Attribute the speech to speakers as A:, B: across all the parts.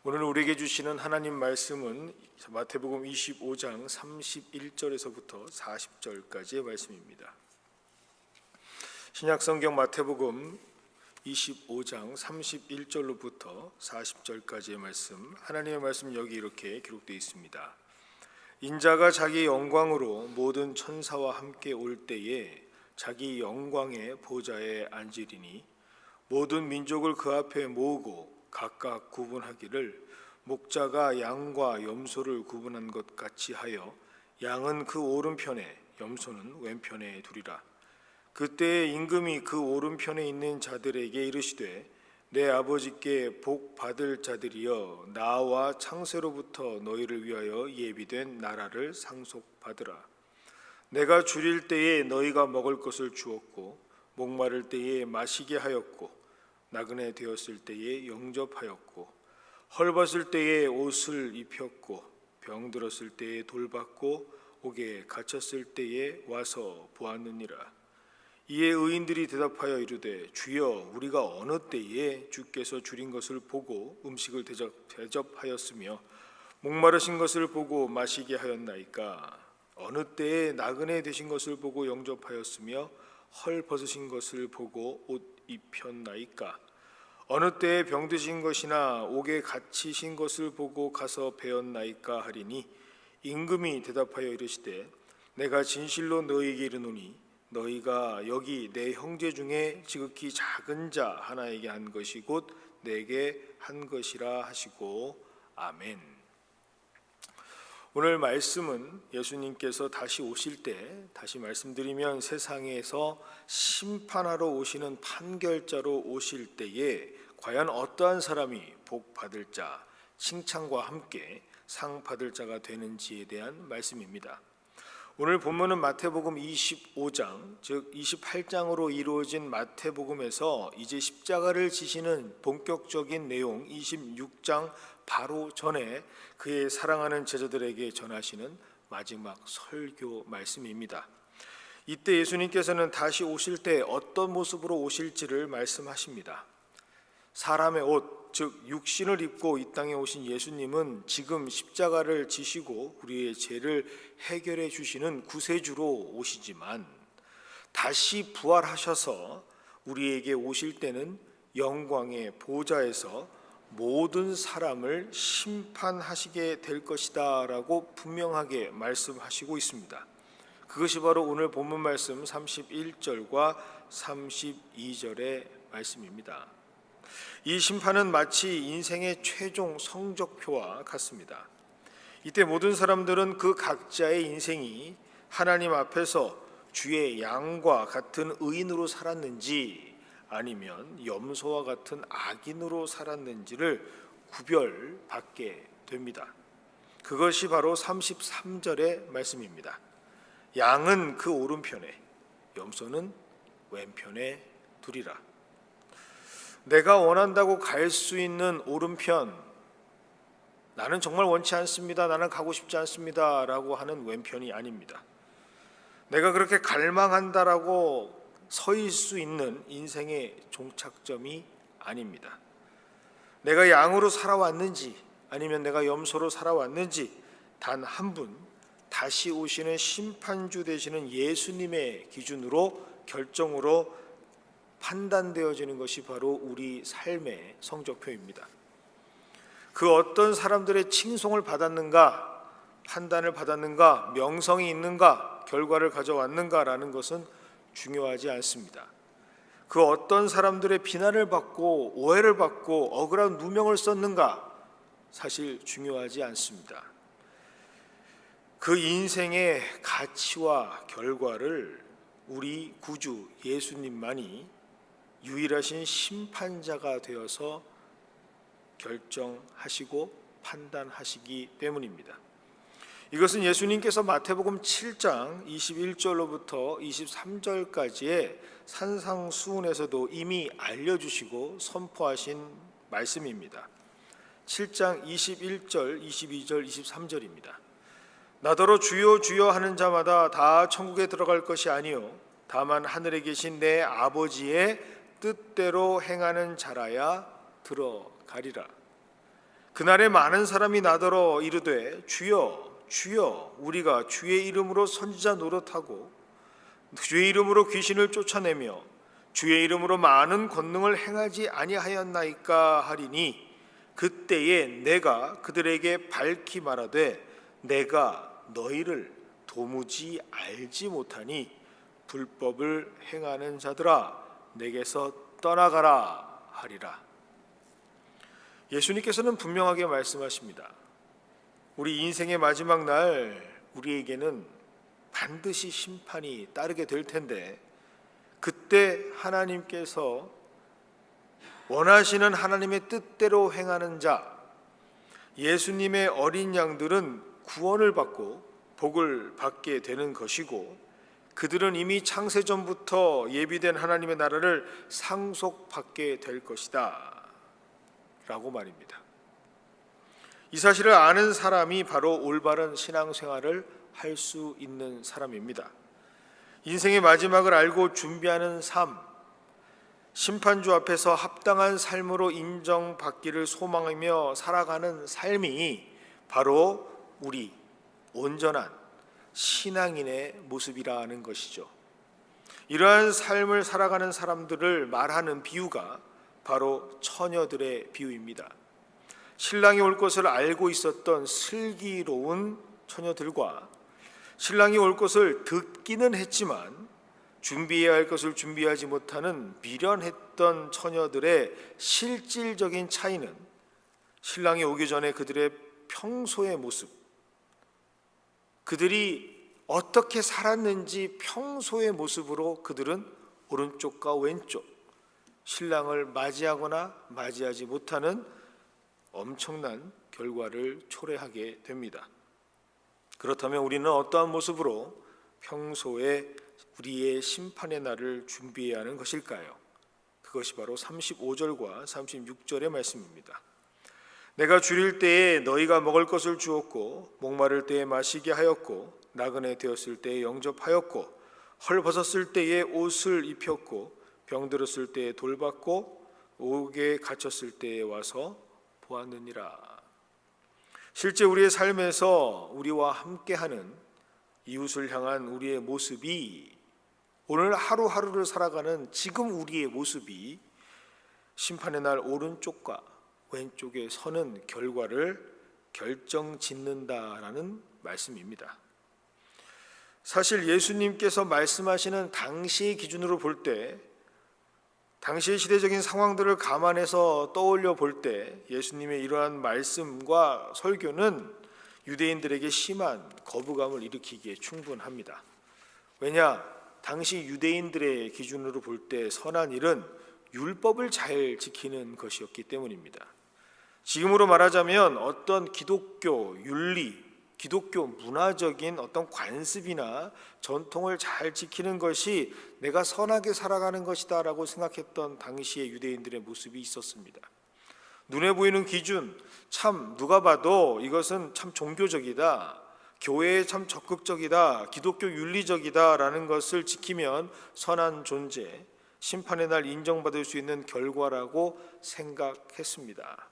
A: 오늘 우리에게 주시는 하나님 말씀은 마태복음 25장 31절에서부터 40절까지의 말씀입니다. 신약성경 마태복음 25장 31절로부터 40절까지의 말씀, 하나님의 말씀 여기 이렇게 기록되어 있습니다. 인자가 자기 영광으로 모든 천사와 함께 올 때에 자기 영광의 보좌에 앉으리니 모든 민족을 그 앞에 모으고 각각 구분하기를 목자가 양과 염소를 구분한 것 같이 하여 양은 그 오른편에 염소는 왼편에 두리라. 그때에 임금이 그 오른편에 있는 자들에게 이르시되 내 아버지께 복 받을 자들이여 나와 창세로부터 너희를 위하여 예비된 나라를 상속받으라. 내가 줄일 때에 너희가 먹을 것을 주었고 목마를 때에 마시게 하였고 나그네 되었을 때에 영접하였고 헐벗을 때에 옷을 입혔고 병들었을 때에 돌봤고 옥에 갇혔을 때에 와서 보았느니라. 이에 의인들이 대답하여 이르되 주여 우리가 어느 때에 주께서 줄인 것을 보고 음식을 대접하였으며 목마르신 것을 보고 마시게 하였나이까? 어느 때에 나그네 되신 것을 보고 영접하였으며 헐벗으신 것을 보고 옷 입혔나이까? 어느 때에 병드신 것이나 옥에 갇히신 것을 보고 가서 배웠나이까 하리니 임금이 대답하여 이르시되 내가 진실로 너희에게 이르노니 너희가 여기 내 형제 중에 지극히 작은 자 하나에게 한 것이 곧 내게 한 것이라 하시고 아멘. 오늘 말씀은 예수님께서 다시 오실 때, 다시 말씀드리면 세상에서 심판하러 오시는 판결자로 오실 때에 과연 어떠한 사람이 복 받을 자, 칭찬과 함께 상 받을 자가 되는지에 대한 말씀입니다. 오늘 본문은 마태복음 25장, 즉 28장으로 이루어진 마태복음에서 이제 십자가를 지시는 본격적인 내용 26장 바로 전에 그의 사랑하는 제자들에게 전하시는 마지막 설교 말씀입니다. 이때 예수님께서는 다시 오실 때 어떤 모습으로 오실지를 말씀하십니다. 사람의 옷, 즉 육신을 입고 이 땅에 오신 예수님은 지금 십자가를 지시고 우리의 죄를 해결해 주시는 구세주로 오시지만 다시 부활하셔서 우리에게 오실 때는 영광의 보좌에서 모든 사람을 심판하시게 될 것이다 라고 분명하게 말씀하시고 있습니다. 그것이 바로 오늘 본문 말씀 31절과 32절의 말씀입니다. 이 심판은 마치 인생의 최종 성적표와 같습니다. 이때 모든 사람들은 그 각자의 인생이 하나님 앞에서 주의 양과 같은 의인으로 살았는지 아니면 염소와 같은 악인으로 살았는지를 구별받게 됩니다. 그것이 바로 33절의 말씀입니다. 양은 그 오른편에, 염소는 왼편에 두리라. 내가 원한다고 갈 수 있는 오른편, 나는 정말 원치 않습니다, 나는 가고 싶지 않습니다 라고 하는 왼편이 아닙니다. 내가 그렇게 갈망한다라고 서일 수 있는 인생의 종착점이 아닙니다. 내가 양으로 살아왔는지 아니면 내가 염소로 살아왔는지 단 한 분, 다시 오시는 심판주 되시는 예수님의 기준으로 결정으로 판단되어지는 것이 바로 우리 삶의 성적표입니다. 그 어떤 사람들의 칭송을 받았는가, 판단을 받았는가, 명성이 있는가, 결과를 가져왔는가라는 것은 중요하지 않습니다. 그 어떤 사람들의 비난을 받고 오해를 받고 억울한 누명을 썼는가 사실 중요하지 않습니다. 그 인생의 가치와 결과를 우리 구주 예수님만이 유일하신 심판자가 되어서 결정하시고 판단하시기 때문입니다. 이것은 예수님께서 마태복음 7장 21절로부터 23절까지의 산상수훈에서도 이미 알려주시고 선포하신 말씀입니다. 7장 21절, 22절, 23절입니다. 나더러 주여 주여 하는 자마다 다 천국에 들어갈 것이 아니요 다만 하늘에 계신 내 아버지의 뜻대로 행하는 자라야 들어가리라. 그날에 많은 사람이 나더러 이르되 주여 주여 우리가 주의 이름으로 선지자 노릇하고 주의 이름으로 귀신을 쫓아내며 주의 이름으로 많은 권능을 행하지 아니하였나이까 하리니 그때에 내가 그들에게 밝히 말하되 내가 너희를 도무지 알지 못하니 불법을 행하는 자들아 내게서 떠나가라 하리라. 예수님께서는 분명하게 말씀하십니다. 우리 인생의 마지막 날 우리에게는 반드시 심판이 따르게 될 텐데 그때 하나님께서 원하시는 하나님의 뜻대로 행하는 자, 예수님의 어린 양들은 구원을 받고 복을 받게 되는 것이고 그들은 이미 창세전부터 예비된 하나님의 나라를 상속받게 될 것이다 라고 말입니다. 이 사실을 아는 사람이 바로 올바른 신앙생활을 할 수 있는 사람입니다. 인생의 마지막을 알고 준비하는 삶, 심판주 앞에서 합당한 삶으로 인정받기를 소망하며 살아가는 삶이 바로 우리 온전한 신앙인의 모습이라는 것이죠. 이러한 삶을 살아가는 사람들을 말하는 비유가 바로 처녀들의 비유입니다. 신랑이 올 것을 알고 있었던 슬기로운 처녀들과 신랑이 올 것을 듣기는 했지만 준비해야 할 것을 준비하지 못하는 미련했던 처녀들의 실질적인 차이는 신랑이 오기 전에 그들의 평소의 모습, 그들이 어떻게 살았는지 평소의 모습으로 그들은 오른쪽과 왼쪽, 신랑을 맞이하거나 맞이하지 못하는 엄청난 결과를 초래하게 됩니다. 그렇다면 우리는 어떠한 모습으로 평소에 우리의 심판의 날을 준비해야 하는 것일까요? 그것이 바로 35절과 36절의 말씀입니다. 내가 줄일 때에 너희가 먹을 것을 주었고 목마를 때에 마시게 하였고 나그네 되었을 때에 영접하였고 헐벗었을 때에 옷을 입혔고 병들었을 때에 돌봤고 옥에 갇혔을 때에 와서 보았느니라. 실제 우리의 삶에서 우리와 함께하는 이웃을 향한 우리의 모습이, 오늘 하루하루를 살아가는 지금 우리의 모습이 심판의 날 오른쪽과 왼쪽에 서는 결과를 결정짓는다라는 말씀입니다. 사실 예수님께서 말씀하시는 당시의 기준으로 볼 때, 당시의 시대적인 상황들을 감안해서 떠올려 볼 때 예수님의 이러한 말씀과 설교는 유대인들에게 심한 거부감을 일으키기에 충분합니다. 왜냐? 당시 유대인들의 기준으로 볼 때 선한 일은 율법을 잘 지키는 것이었기 때문입니다. 지금으로 말하자면 어떤 기독교 윤리, 기독교 문화적인 어떤 관습이나 전통을 잘 지키는 것이 내가 선하게 살아가는 것이다 라고 생각했던 당시의 유대인들의 모습이 있었습니다. 눈에 보이는 기준, 참 누가 봐도 이것은 참 종교적이다, 교회에 참 적극적이다, 기독교 윤리적이다 라는 것을 지키면 선한 존재, 심판의 날 인정받을 수 있는 결과라고 생각했습니다.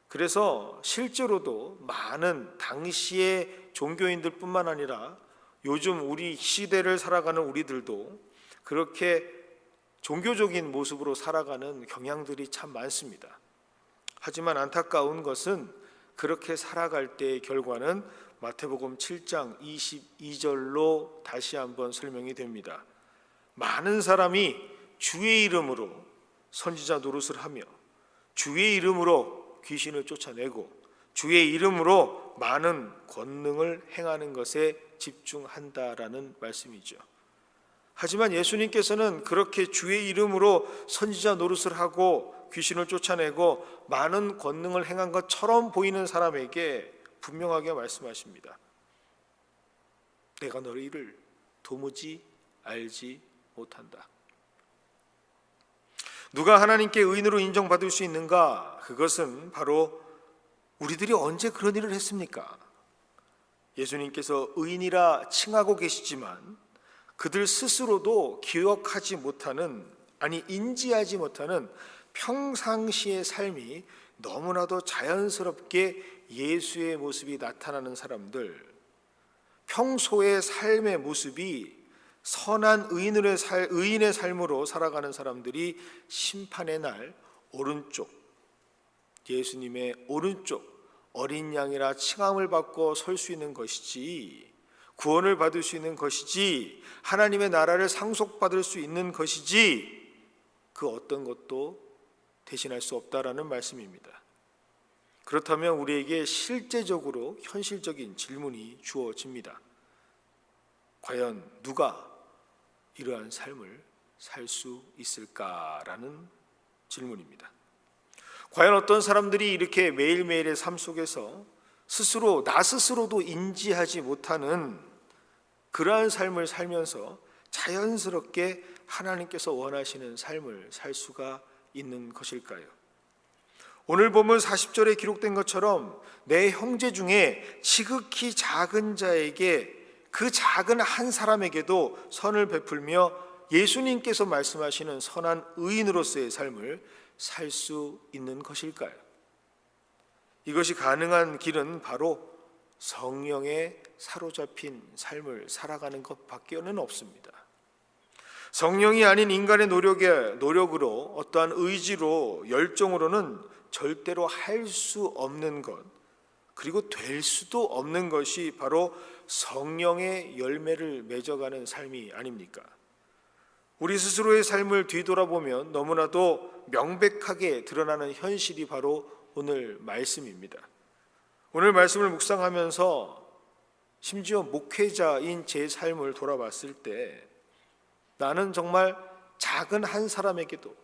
A: 그래서 실제로도 많은 당시의 종교인들 뿐만 아니라 요즘 우리 시대를 살아가는 우리들도 그렇게 종교적인 모습으로 살아가는 경향들이 참 많습니다. 하지만 안타까운 것은 그렇게 살아갈 때의 결과는 마태복음 7장 22절로 다시 한번 설명이 됩니다. 많은 사람이 주의 이름으로 선지자 노릇을 하며 주의 이름으로 귀신을 쫓아내고 주의 이름으로 많은 권능을 행하는 것에 집중한다라는 말씀이죠. 하지만 예수님께서는 그렇게 주의 이름으로 선지자 노릇을 하고 귀신을 쫓아내고 많은 권능을 행한 것처럼 보이는 사람에게 분명하게 말씀하십니다. 내가 너희를 도무지 알지 못한다. 누가 하나님께 의인으로 인정받을 수 있는가? 그것은 바로 우리들이 언제 그런 일을 했습니까? 예수님께서 의인이라 칭하고 계시지만 그들 스스로도 기억하지 못하는 아니 인지하지 못하는 평상시의 삶이 너무나도 자연스럽게 예수의 모습이 나타나는 사람들, 평소의 삶의 모습이 선한 의인의 삶으로 살아가는 사람들이 심판의 날 오른쪽, 예수님의 오른쪽 어린 양이라 칭함을 받고 설 수 있는 것이지, 구원을 받을 수 있는 것이지, 하나님의 나라를 상속받을 수 있는 것이지 그 어떤 것도 대신할 수 없다라는 말씀입니다. 그렇다면 우리에게 실제적으로 현실적인 질문이 주어집니다. 과연 누가 이러한 삶을 살 수 있을까라는 질문입니다. 과연 어떤 사람들이 이렇게 매일매일의 삶 속에서 나 스스로도 인지하지 못하는 그러한 삶을 살면서 자연스럽게 하나님께서 원하시는 삶을 살 수가 있는 것일까요? 오늘 본문 40절에 기록된 것처럼 내 형제 중에 지극히 작은 자에게, 그 작은 한 사람에게도 선을 베풀며 예수님께서 말씀하시는 선한 의인으로서의 삶을 살 수 있는 것일까요? 이것이 가능한 길은 바로 성령에 사로잡힌 삶을 살아가는 것밖에는 없습니다. 성령이 아닌 인간의 노력으로, 어떠한 의지로, 열정으로는 절대로 할 수 없는 것, 그리고 될 수도 없는 것이 바로 성령의 열매를 맺어가는 삶이 아닙니까? 우리 스스로의 삶을 뒤돌아보면 너무나도 명백하게 드러나는 현실이 바로 오늘 말씀입니다. 오늘 말씀을 묵상하면서 심지어 목회자인 제 삶을 돌아봤을 때 나는 정말 작은 한 사람에게도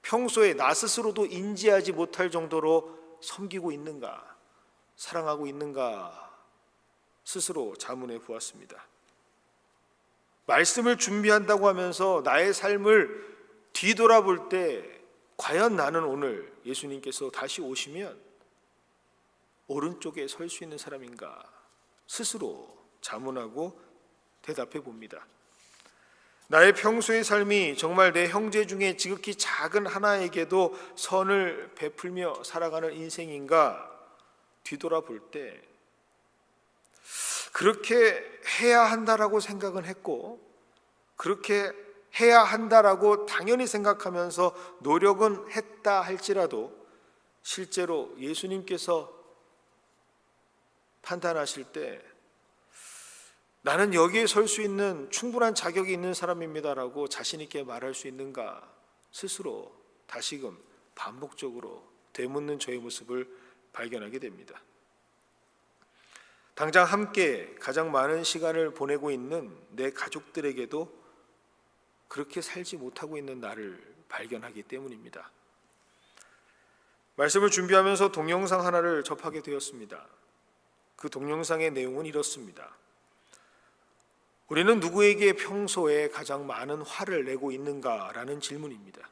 A: 평소에 나 스스로도 인지하지 못할 정도로 섬기고 있는가, 사랑하고 있는가 스스로 자문해 보았습니다. 말씀을 준비한다고 하면서 나의 삶을 뒤돌아볼 때 과연 나는 오늘 예수님께서 다시 오시면 오른쪽에 설 수 있는 사람인가 스스로 자문하고 대답해 봅니다. 나의 평소의 삶이 정말 내 형제 중에 지극히 작은 하나에게도 선을 베풀며 살아가는 인생인가 뒤돌아볼 때 그렇게 해야 한다라고 생각은 했고, 그렇게 해야 한다라고 당연히 생각하면서 노력은 했다 할지라도 실제로 예수님께서 판단하실 때 나는 여기에 설 수 있는 충분한 자격이 있는 사람입니다라고 자신 있게 말할 수 있는가 스스로 다시금 반복적으로 되묻는 저의 모습을 발견하게 됩니다. 당장 함께 가장 많은 시간을 보내고 있는 내 가족들에게도 그렇게 살지 못하고 있는 나를 발견하기 때문입니다. 말씀을 준비하면서 동영상 하나를 접하게 되었습니다. 그 동영상의 내용은 이렇습니다. 우리는 누구에게 평소에 가장 많은 화를 내고 있는가라는 질문입니다.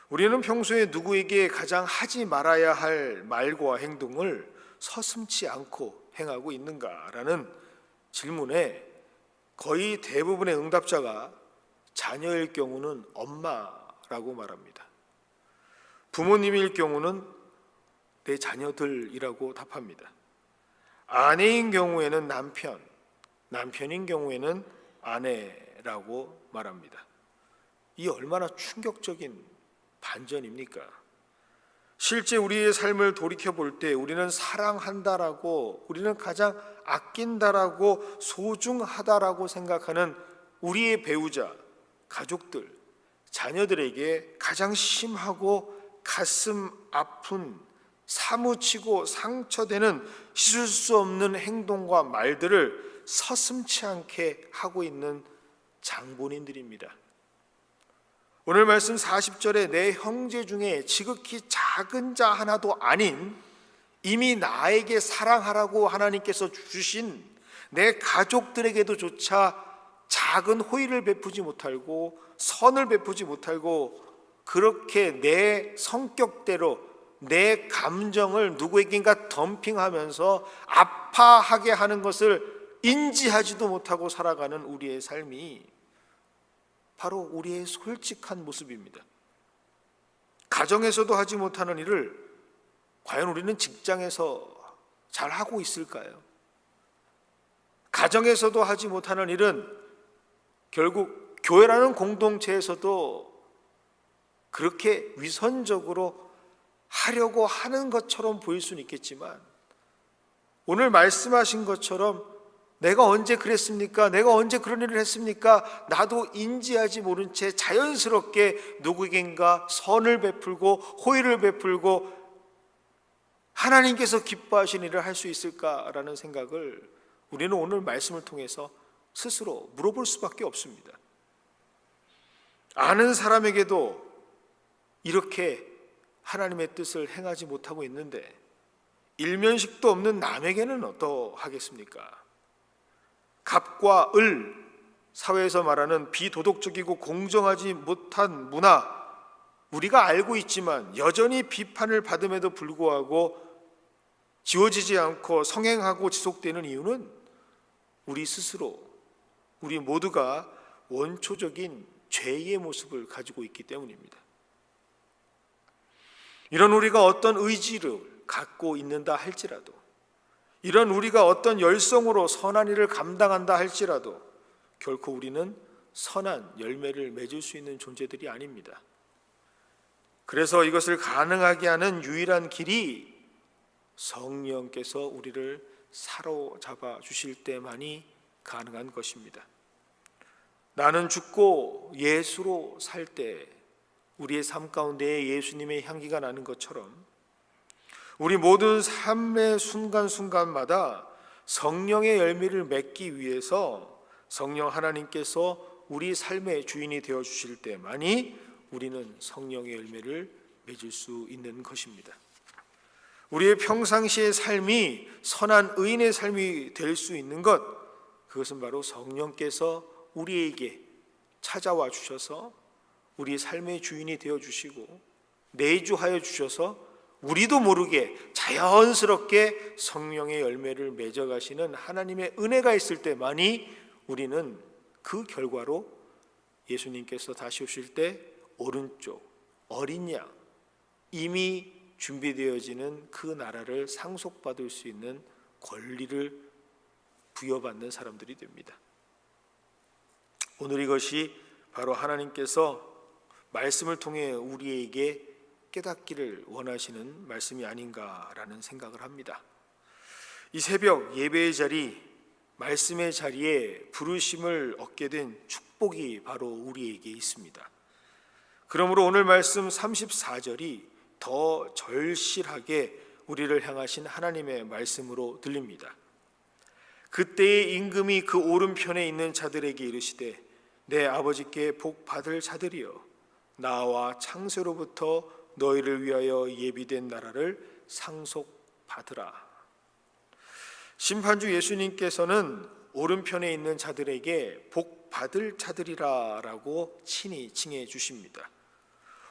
A: 우리는 평소에 누구에게 가장 하지 말아야 할 말과 행동을 서슴지 않고 행하고 있는가라는 질문에 거의 대부분의 응답자가 자녀일 경우는 엄마라고 말합니다. 부모님일 경우는 내 자녀들이라고 답합니다. 아내인 경우에는 남편인 경우에는 아내라고 말합니다. 이 얼마나 충격적인 반전입니까? 실제 우리의 삶을 돌이켜볼 때 우리는 사랑한다라고, 우리는 가장 아낀다라고, 소중하다라고 생각하는 우리의 배우자, 가족들, 자녀들에게 가장 심하고 가슴 아픈, 사무치고 상처되는 씻을 수 없는 행동과 말들을 서슴지 않게 하고 있는 장본인들입니다. 오늘 말씀 40절에 내 형제 중에 지극히 작은 자 하나도 아닌 이미 나에게 사랑하라고 하나님께서 주신 내 가족들에게도 조차 작은 호의를 베푸지 못하고 선을 베푸지 못하고 그렇게 내 성격대로 내 감정을 누구에겐가 덤핑하면서 아파하게 하는 것을 인지하지도 못하고 살아가는 우리의 삶이 바로 우리의 솔직한 모습입니다. 가정에서도 하지 못하는 일을 과연 우리는 직장에서 잘 하고 있을까요? 가정에서도 하지 못하는 일은 결국 교회라는 공동체에서도 그렇게 위선적으로 하려고 하는 것처럼 보일 수는 있겠지만, 오늘 말씀하신 것처럼 내가 언제 그랬습니까? 내가 언제 그런 일을 했습니까? 나도 인지하지 모른 채 자연스럽게 누구에겐가 선을 베풀고 호의를 베풀고 하나님께서 기뻐하신 일을 할 수 있을까라는 생각을 우리는 오늘 말씀을 통해서 스스로 물어볼 수밖에 없습니다. 아는 사람에게도 이렇게 하나님의 뜻을 행하지 못하고 있는데 일면식도 없는 남에게는 어떠하겠습니까? 갑과 을, 사회에서 말하는 비도덕적이고 공정하지 못한 문화, 우리가 알고 있지만 여전히 비판을 받음에도 불구하고 지워지지 않고 성행하고 지속되는 이유는 우리 스스로, 우리 모두가 원초적인 죄의 모습을 가지고 있기 때문입니다. 이런 우리가 어떤 의지를 갖고 있는다 할지라도, 이런 우리가 어떤 열성으로 선한 일을 감당한다 할지라도 결코 우리는 선한 열매를 맺을 수 있는 존재들이 아닙니다. 그래서 이것을 가능하게 하는 유일한 길이 성령께서 우리를 사로잡아 주실 때만이 가능한 것입니다. 나는 죽고 예수로 살 때 우리의 삶 가운데 예수님의 향기가 나는 것처럼 우리 모든 삶의 순간순간마다 성령의 열매를 맺기 위해서 성령 하나님께서 우리 삶의 주인이 되어 주실 때만이 우리는 성령의 열매를 맺을 수 있는 것입니다. 우리의 평상시의 삶이 선한 의인의 삶이 될 수 있는 것, 그것은 바로 성령께서 우리에게 찾아와 주셔서 우리 삶의 주인이 되어 주시고 내주하여 주셔서 우리도 모르게 자연스럽게 성령의 열매를 맺어가시는 하나님의 은혜가 있을 때만이 우리는 그 결과로 예수님께서 다시 오실 때 오른쪽 어린 양, 이미 준비되어지는 그 나라를 상속받을 수 있는 권리를 부여받는 사람들이 됩니다. 오늘 이것이 바로 하나님께서 말씀을 통해 우리에게 깨닫기를 원하시는 말씀이 아닌가라는 생각을 합니다. 이 새벽 예배의 자리, 말씀의 자리에 부르심을 얻게 된 축복이 바로 우리에게 있습니다. 그러므로 오늘 말씀 34절이 더 절실하게 우리를 향하신 하나님의 말씀으로 들립니다. 그때의 임금이 그 오른편에 있는 자들에게 이르시되 내 아버지께 복 받을 자들이여, 나와 창세로부터 너희를 위하여 예비된 나라를 상속받으라. 심판주 예수님께서는 오른편에 있는 자들에게 복 받을 자들이라라고 친히 칭해 주십니다.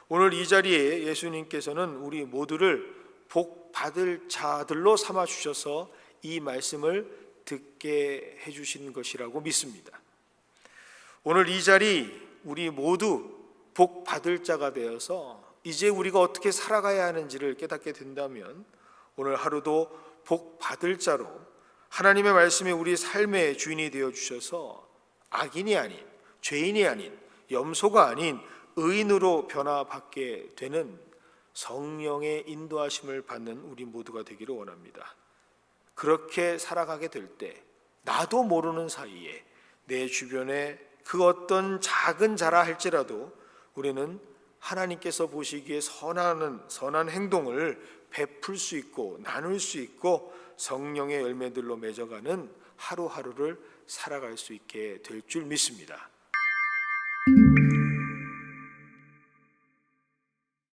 A: 오늘 이 자리에 예수님께서는 우리 모두를 복 받을 자들로 삼아 주셔서 이 말씀을 듣게 해 주신 것이라고 믿습니다. 오늘 이 자리 우리 모두 복 받을 자가 되어서 이제 우리가 어떻게 살아가야 하는지를 깨닫게 된다면 오늘 하루도 복 받을 자로 하나님의 말씀이 우리 삶의 주인이 되어 주셔서 악인이 아닌, 죄인이 아닌, 염소가 아닌 의인으로 변화받게 되는 성령의 인도하심을 받는 우리 모두가 되기를 원합니다. 그렇게 살아가게 될 때 나도 모르는 사이에 내 주변에 그 어떤 작은 자라 할지라도 우리는 하나님께서 보시기에 선한 행동을 베풀 수 있고 나눌 수 있고 성령의 열매들로 맺어가는 하루하루를 살아갈 수 있게 될 줄 믿습니다.